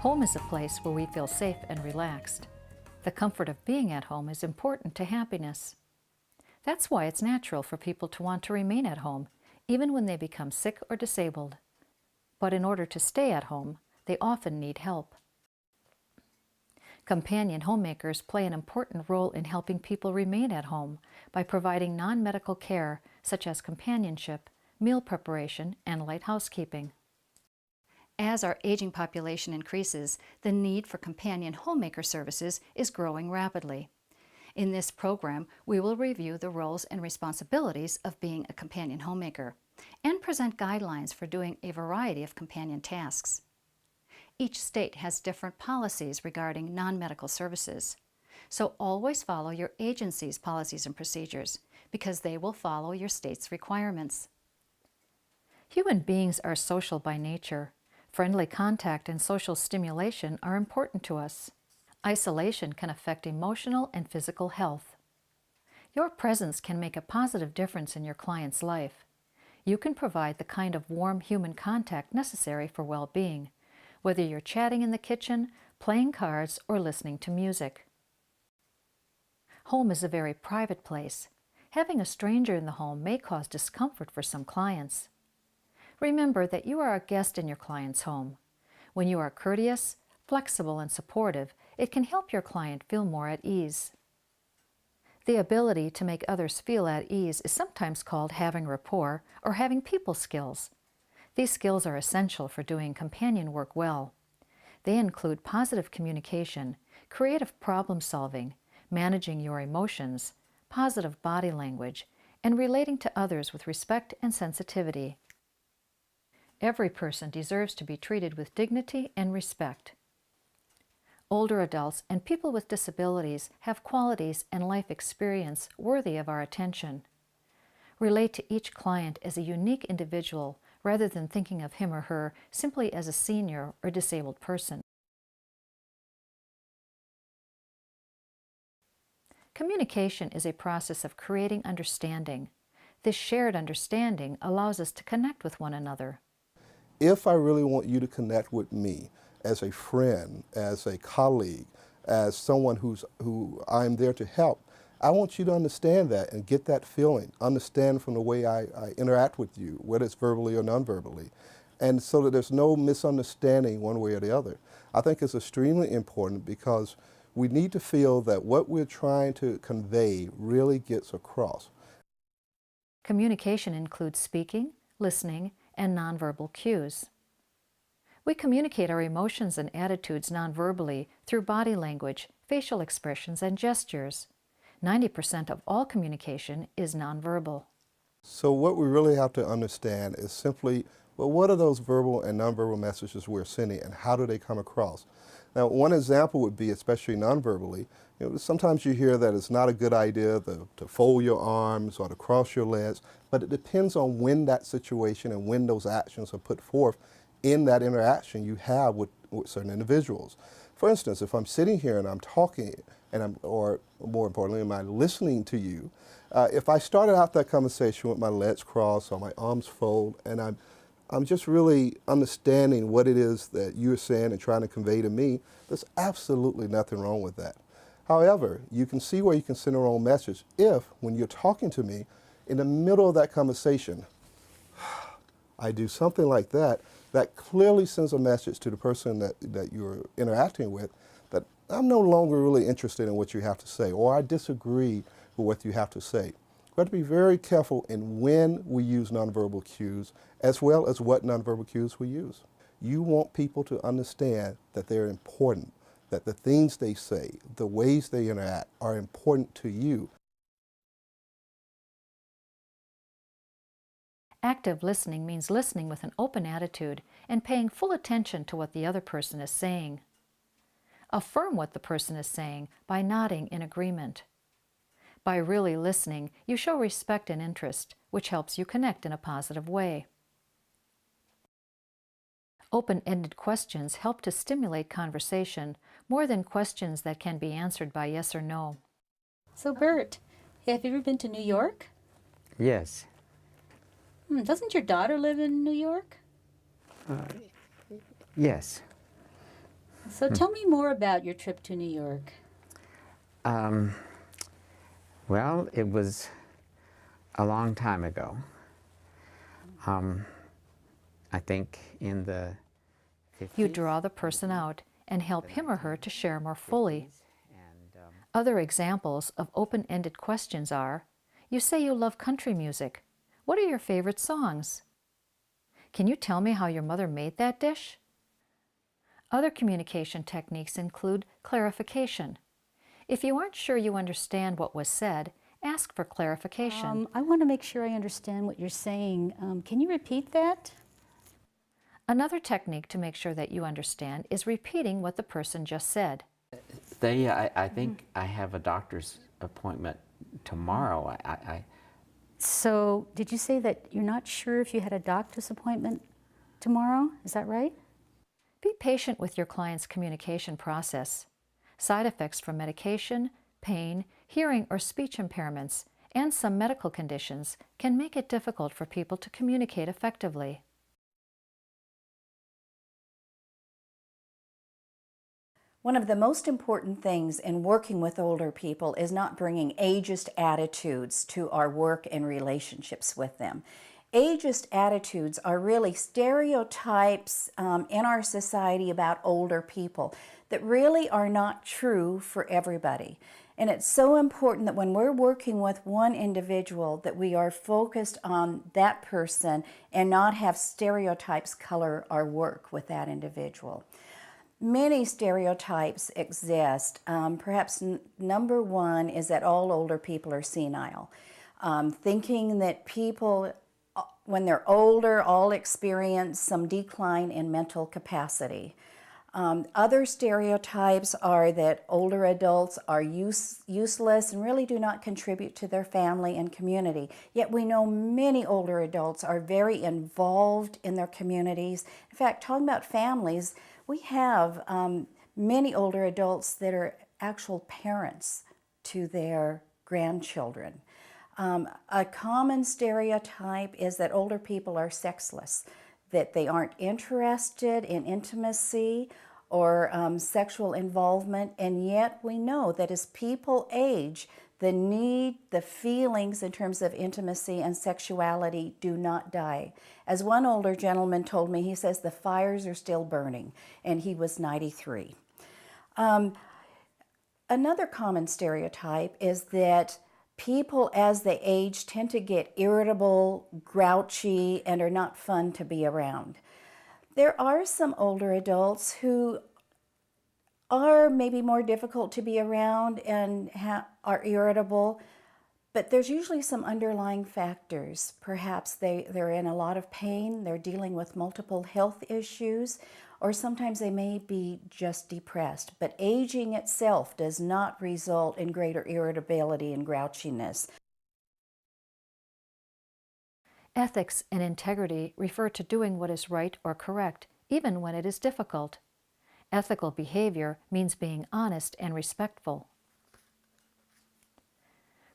Home is a place where we feel safe and relaxed. The comfort of being at home is important to happiness. That's why it's natural for people to want to remain at home, even when they become sick or disabled. But in order to stay at home, they often need help. Companion homemakers play an important role in helping people remain at home by providing non-medical care such as companionship, meal preparation, and light housekeeping. As our aging population increases, the need for companion homemaker services is growing rapidly. In this program, we will review the roles and responsibilities of being a companion homemaker and present guidelines for doing a variety of companion tasks. Each state has different policies regarding non-medical services, so always follow your agency's policies and procedures because they will follow your state's requirements. Human beings are social by nature. Friendly contact and social stimulation are important to us. Isolation can affect emotional and physical health. Your presence can make a positive difference in your client's life. You can provide the kind of warm human contact necessary for well-being, whether you're chatting in the kitchen, playing cards, or listening to music. Home is a very private place. Having a stranger in the home may cause discomfort for some clients. Remember that you are a guest in your client's home. When you are courteous, flexible, and supportive, it can help your client feel more at ease. The ability to make others feel at ease is sometimes called having rapport or having people skills. These skills are essential for doing companion work well. They include positive communication, creative problem solving, managing your emotions, positive body language, and relating to others with respect and sensitivity. Every person deserves to be treated with dignity and respect. Older adults and people with disabilities have qualities and life experience worthy of our attention. Relate to each client as a unique individual rather than thinking of him or her simply as a senior or disabled person. Communication is a process of creating understanding. This shared understanding allows us to connect with one another. If I really want you to connect with me as a friend, as a colleague, as someone who I'm there to help, I want you to understand that and get that feeling, understand from the way I interact with you, whether it's verbally or non-verbally, and so that there's no misunderstanding one way or the other. I think it's extremely important because we need to feel that what we're trying to convey really gets across. Communication includes speaking, listening, and nonverbal cues. We communicate our emotions and attitudes nonverbally through body language, facial expressions, and gestures. 90% of all communication is nonverbal. So what we really have to understand is simply, well, what are those verbal and nonverbal messages we're sending and how do they come across? Now, one example would be, especially nonverbally, sometimes you hear that it's not a good idea to fold your arms or to cross your legs, but it depends on when that situation and when those actions are put forth in that interaction you have with certain individuals. For instance, if I'm sitting here and I'm talking, or more importantly, am I listening to you, if I started out that conversation with my legs crossed or my arms folded, and I'm just really understanding what it is that you're saying and trying to convey to me, there's absolutely nothing wrong with that. However, you can see where you can send a wrong message if, when you're talking to me, in the middle of that conversation, I do something like that, that clearly sends a message to the person that you're interacting with that I'm no longer really interested in what you have to say, or I disagree with what you have to say. We have to be very careful in when we use nonverbal cues, as well as what nonverbal cues we use. You want people to understand that they're important, that the things they say, the ways they interact are important to you. Active listening means listening with an open attitude and paying full attention to what the other person is saying. Affirm what the person is saying by nodding in agreement. By really listening, you show respect and interest, which helps you connect in a positive way. Open-ended questions help to stimulate conversation more than questions that can be answered by yes or no. So Bert, have you ever been to New York? Yes. Doesn't your daughter live in New York? Yes. So tell me more about your trip to New York. Well, it was a long time ago. I think in the 50s. You draw the person out and help him or her to share more fully. And, Other examples of open-ended questions are, you say you love country music. What are your favorite songs? Can you tell me how your mother made that dish? Other communication techniques include clarification. If you aren't sure you understand what was said, ask for clarification. I want to make sure I understand what you're saying. Can you repeat that? Another technique to make sure that you understand is repeating what the person just said. I think I have a doctor's appointment tomorrow. So did you say that you're not sure if you had a doctor's appointment tomorrow? Is that right? Be patient with your client's communication process. Side effects from medication, pain, hearing or speech impairments, and some medical conditions can make it difficult for people to communicate effectively. One of the most important things in working with older people is not bringing ageist attitudes to our work and relationships with them. Ageist attitudes are really stereotypes in our society about older people that really are not true for everybody. And it's so important that when we're working with one individual that we are focused on that person and not have stereotypes color our work with that individual. Many stereotypes exist. Perhaps number one is that all older people are senile. Thinking that people, when they're older, all experience some decline in mental capacity. Other stereotypes are that older adults are useless and really do not contribute to their family and community. Yet we know many older adults are very involved in their communities. In fact, talking about families, we have many older adults that are actual parents to their grandchildren. A common stereotype is that older people are sexless, that they aren't interested in intimacy or sexual involvement, and yet we know that as people age, the need, the feelings in terms of intimacy and sexuality do not die. As one older gentleman told me, he says the fires are still burning, and he was 93. Another common stereotype is that people as they age tend to get irritable, grouchy, and are not fun to be around. There are some older adults who are maybe more difficult to be around and are irritable, but there's usually some underlying factors. Perhaps they're in a lot of pain, they're dealing with multiple health issues, or sometimes they may be just depressed. But aging itself does not result in greater irritability and grouchiness. Ethics and integrity refer to doing what is right or correct, even when it is difficult. Ethical behavior means being honest and respectful.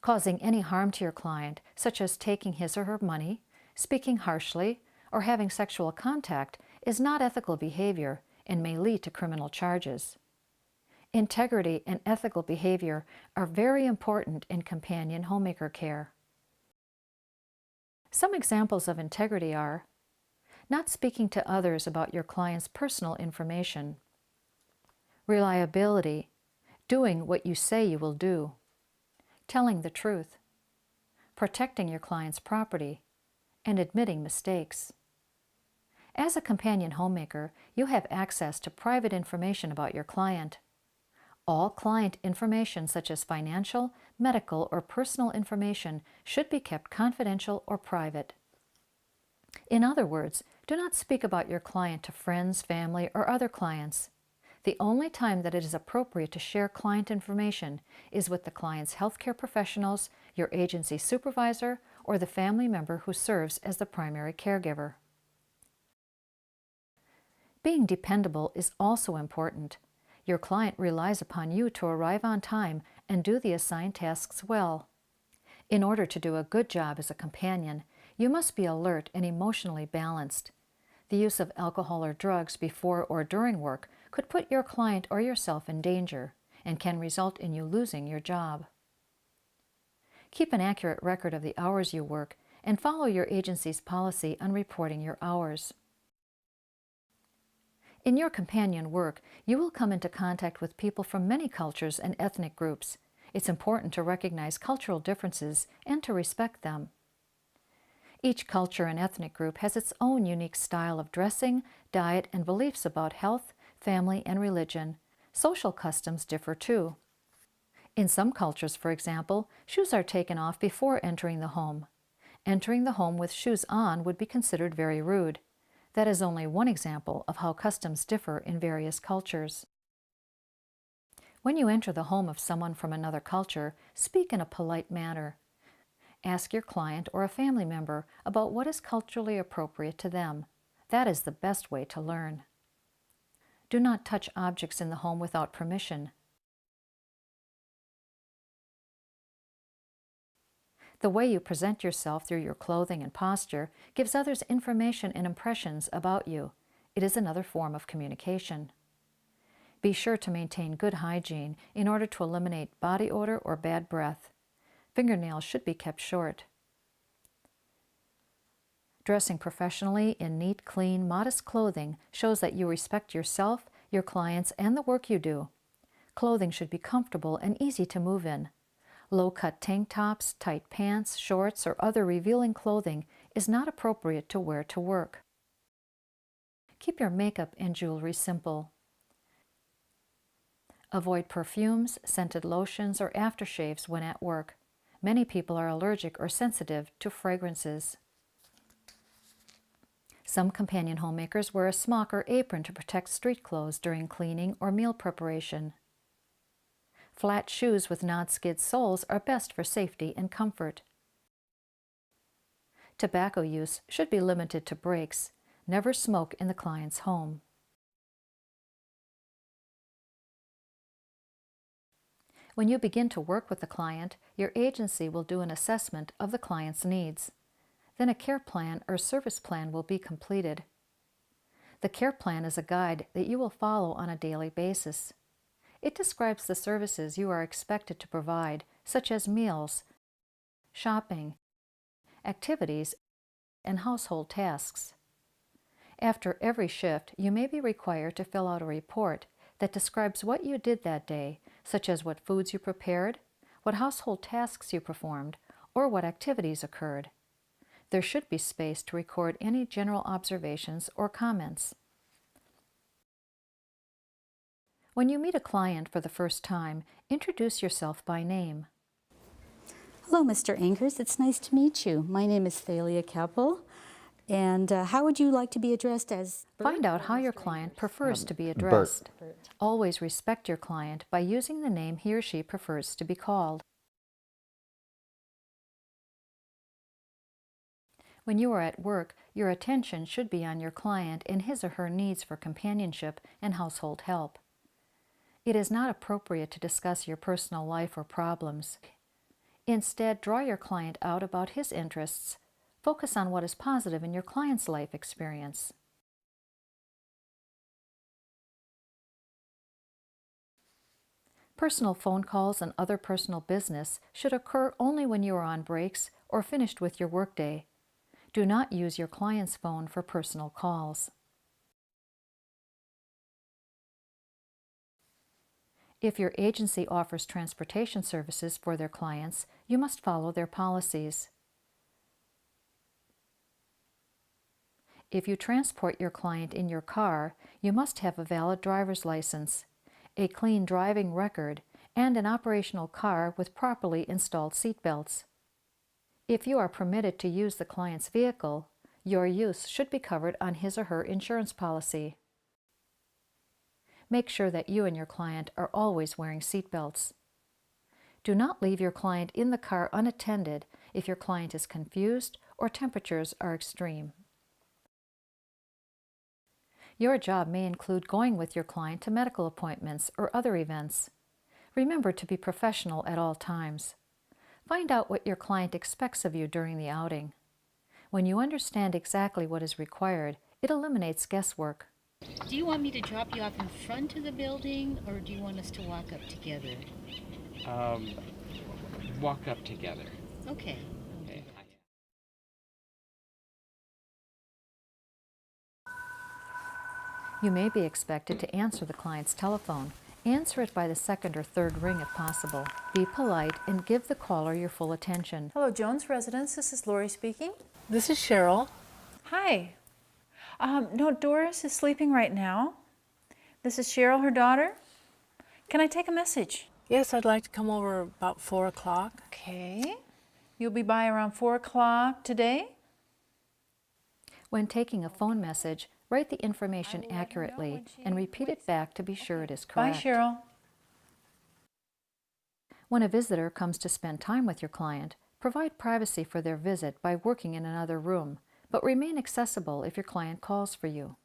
Causing any harm to your client, such as taking his or her money, speaking harshly, or having sexual contact, is not ethical behavior and may lead to criminal charges. Integrity and ethical behavior are very important in companion homemaker care. Some examples of integrity are not speaking to others about your client's personal information, reliability, doing what you say you will do, telling the truth, protecting your client's property, and admitting mistakes. As a companion homemaker, you have access to private information about your client. All client information such as financial, medical, or personal information should be kept confidential or private. In other words, do not speak about your client to friends, family, or other clients. The only time that it is appropriate to share client information is with the client's healthcare professionals, your agency supervisor, or the family member who serves as the primary caregiver. Being dependable is also important. Your client relies upon you to arrive on time and do the assigned tasks well. In order to do a good job as a companion, you must be alert and emotionally balanced. The use of alcohol or drugs before or during work could put your client or yourself in danger and can result in you losing your job. Keep an accurate record of the hours you work and follow your agency's policy on reporting your hours. In your companion work, you will come into contact with people from many cultures and ethnic groups. It's important to recognize cultural differences and to respect them. Each culture and ethnic group has its own unique style of dressing, diet, and beliefs about health, family, and religion. Social customs differ too. In some cultures, for example, shoes are taken off before entering the home. Entering the home with shoes on would be considered very rude. That is only one example of how customs differ in various cultures. When you enter the home of someone from another culture, speak in a polite manner. Ask your client or a family member about what is culturally appropriate to them. That is the best way to learn. Do not touch objects in the home without permission. The way you present yourself through your clothing and posture gives others information and impressions about you. It is another form of communication. Be sure to maintain good hygiene in order to eliminate body odor or bad breath. Fingernails should be kept short. Dressing professionally in neat, clean, modest clothing shows that you respect yourself, your clients, and the work you do. Clothing should be comfortable and easy to move in. Low-cut tank tops, tight pants, shorts, or other revealing clothing is not appropriate to wear to work. Keep your makeup and jewelry simple. Avoid perfumes, scented lotions, or aftershaves when at work. Many people are allergic or sensitive to fragrances. Some companion homemakers wear a smock or apron to protect street clothes during cleaning or meal preparation. Flat shoes with non-skid soles are best for safety and comfort. Tobacco use should be limited to breaks. Never smoke in the client's home. When you begin to work with the client, your agency will do an assessment of the client's needs. Then a care plan or service plan will be completed. The care plan is a guide that you will follow on a daily basis. It describes the services you are expected to provide, such as meals, shopping, activities, and household tasks. After every shift, you may be required to fill out a report that describes what you did that day, such as what foods you prepared, what household tasks you performed, or what activities occurred. There should be space to record any general observations or comments. When you meet a client for the first time, introduce yourself by name. Hello, Mr. Angers. It's nice to meet you. My name is Thalia Keppel. And how would you like to be addressed as? Find out how your client prefers to be addressed. Always respect your client by using the name he or she prefers to be called. When you are at work, your attention should be on your client and his or her needs for companionship and household help. It is not appropriate to discuss your personal life or problems. Instead, draw your client out about his interests. Focus on what is positive in your client's life experience. Personal phone calls and other personal business should occur only when you are on breaks or finished with your workday. Do not use your client's phone for personal calls. If your agency offers transportation services for their clients, you must follow their policies. If you transport your client in your car, you must have a valid driver's license, a clean driving record, and an operational car with properly installed seat belts. If you are permitted to use the client's vehicle, your use should be covered on his or her insurance policy. Make sure that you and your client are always wearing seat belts. Do not leave your client in the car unattended if your client is confused or temperatures are extreme. Your job may include going with your client to medical appointments or other events. Remember to be professional at all times. Find out what your client expects of you during the outing. When you understand exactly what is required, it eliminates guesswork. Do you want me to drop you off in front of the building, or do you want us to walk up together? Um, walk up together. Okay. Okay. You may be expected to answer the client's telephone. Answer it by the second or third ring if possible. Be polite and give the caller your full attention. Hello, Jones Residence. This is Lori speaking. This is Cheryl. Hi. No, Doris is sleeping right now. This is Cheryl, her daughter. Can I take a message? Yes, I'd like to come over about 4 o'clock. Okay. You'll be by around 4 o'clock today? When taking a phone message, write the information accurately and repeat it back to be sure it is Bye, correct. Cheryl. When a visitor comes to spend time with your client, provide privacy for their visit by working in another room, but remain accessible if your client calls for you.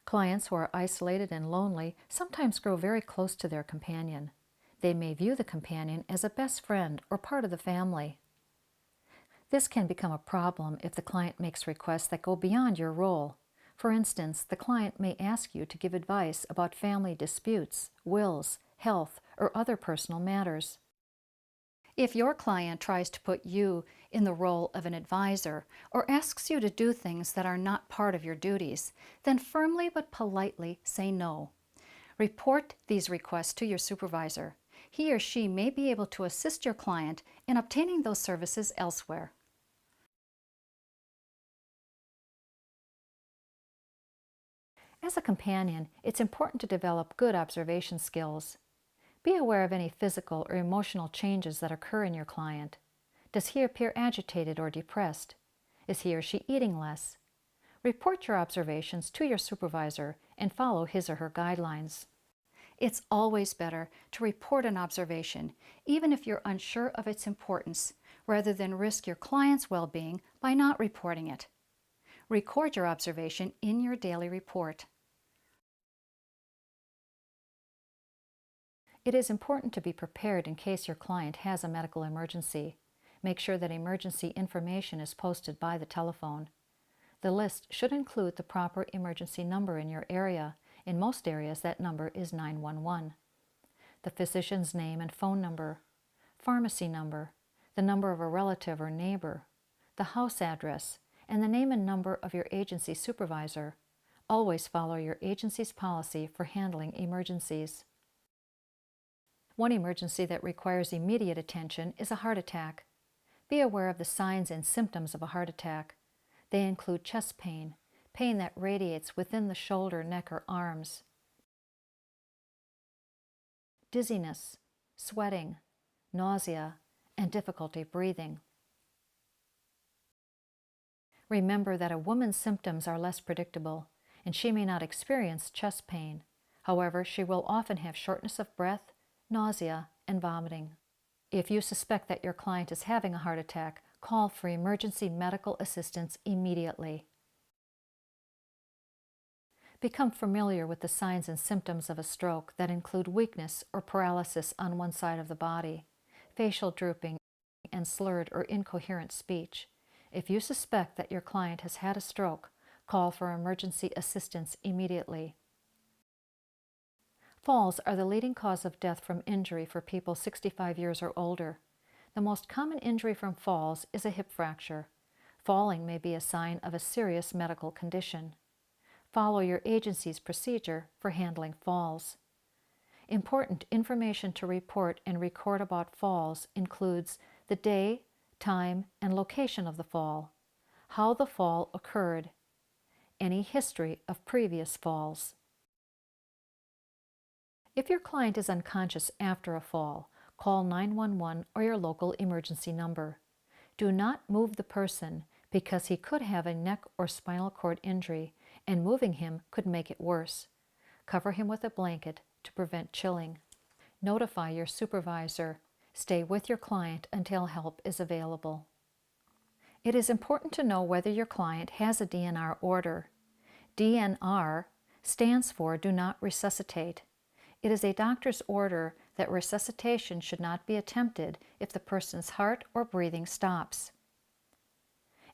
Clients who are isolated and lonely sometimes grow very close to their companion. They may view the companion as a best friend or part of the family. This can become a problem if the client makes requests that go beyond your role. For instance, the client may ask you to give advice about family disputes, wills, health, or other personal matters. If your client tries to put you in the role of an advisor or asks you to do things that are not part of your duties, then firmly but politely say no. Report these requests to your supervisor. He or she may be able to assist your client in obtaining those services elsewhere. As a companion, it's important to develop good observation skills. Be aware of any physical or emotional changes that occur in your client. Does he appear agitated or depressed? Is he or she eating less? Report your observations to your supervisor and follow his or her guidelines. It's always better to report an observation, even if you're unsure of its importance, rather than risk your client's well-being by not reporting it. Record your observation in your daily report. It is important to be prepared in case your client has a medical emergency. Make sure that emergency information is posted by the telephone. The list should include the proper emergency number in your area. In most areas, that number is 911. The physician's name and phone number, pharmacy number, the number of a relative or neighbor, the house address, and the name and number of your agency supervisor. Always follow your agency's policy for handling emergencies. One emergency that requires immediate attention is a heart attack. Be aware of the signs and symptoms of a heart attack. They include chest pain, pain that radiates within the shoulder, neck, or arms, dizziness, sweating, nausea, and difficulty breathing. Remember that a woman's symptoms are less predictable, and she may not experience chest pain. However, she will often have shortness of breath, nausea, and vomiting. If you suspect that your client is having a heart attack, call for emergency medical assistance immediately. Become familiar with the signs and symptoms of a stroke that include weakness or paralysis on one side of the body, facial drooping, and slurred or incoherent speech. If you suspect that your client has had a stroke, call for emergency assistance immediately. Falls are the leading cause of death from injury for people 65 years or older. The most common injury from falls is a hip fracture. Falling may be a sign of a serious medical condition. Follow your agency's procedure for handling falls. Important information to report and record about falls includes the day, time, and location of the fall, how the fall occurred, any history of previous falls. If your client is unconscious after a fall, call 911 or your local emergency number. Do not move the person because he could have a neck or spinal cord injury, and moving him could make it worse. Cover him with a blanket to prevent chilling. Notify your supervisor. Stay with your client until help is available. It is important to know whether your client has a DNR order. DNR stands for Do Not Resuscitate. It is a doctor's order that resuscitation should not be attempted if the person's heart or breathing stops.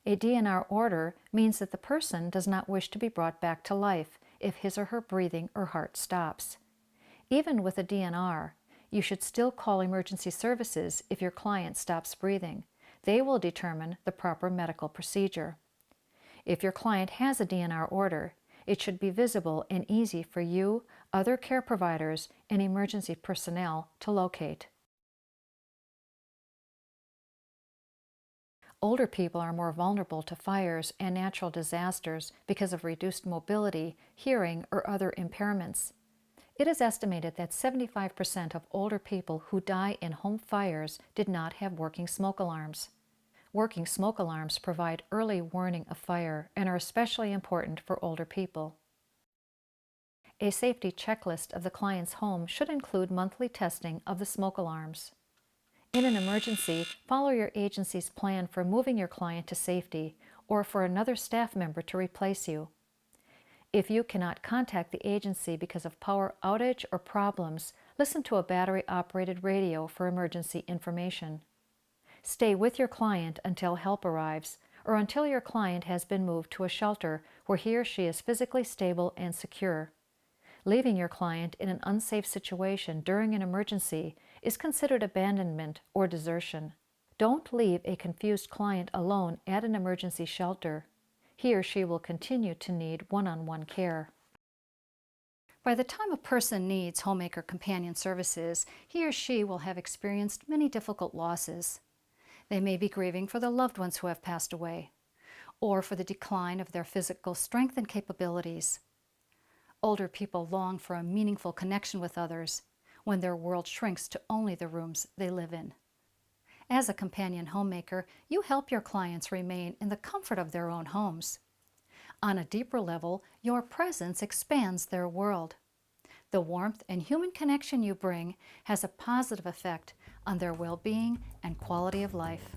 A DNR order means that the person does not wish to be brought back to life if his or her breathing or heart stops. Even with a DNR, you should still call emergency services if your client stops breathing. They will determine the proper medical procedure. If your client has a DNR order, it should be visible and easy for you, other care providers, and emergency personnel to locate. Older people are more vulnerable to fires and natural disasters because of reduced mobility, hearing, or other impairments. It is estimated that 75% of older people who die in home fires did not have working smoke alarms. Working smoke alarms provide early warning of fire and are especially important for older people. A safety checklist of the client's home should include monthly testing of the smoke alarms. In an emergency, follow your agency's plan for moving your client to safety or for another staff member to replace you. If you cannot contact the agency because of power outage or problems, listen to a battery-operated radio for emergency information. Stay with your client until help arrives or until your client has been moved to a shelter where he or she is physically stable and secure. Leaving your client in an unsafe situation during an emergency is considered abandonment or desertion. Don't leave a confused client alone at an emergency shelter. He or she will continue to need one-on-one care. By the time a person needs homemaker companion services, he or she will have experienced many difficult losses. They may be grieving for their loved ones who have passed away, or for the decline of their physical strength and capabilities. Older people long for a meaningful connection with others when their world shrinks to only the rooms they live in. As a companion homemaker, you help your clients remain in the comfort of their own homes. On a deeper level, your presence expands their world. The warmth and human connection you bring has a positive effect on their well-being and quality of life.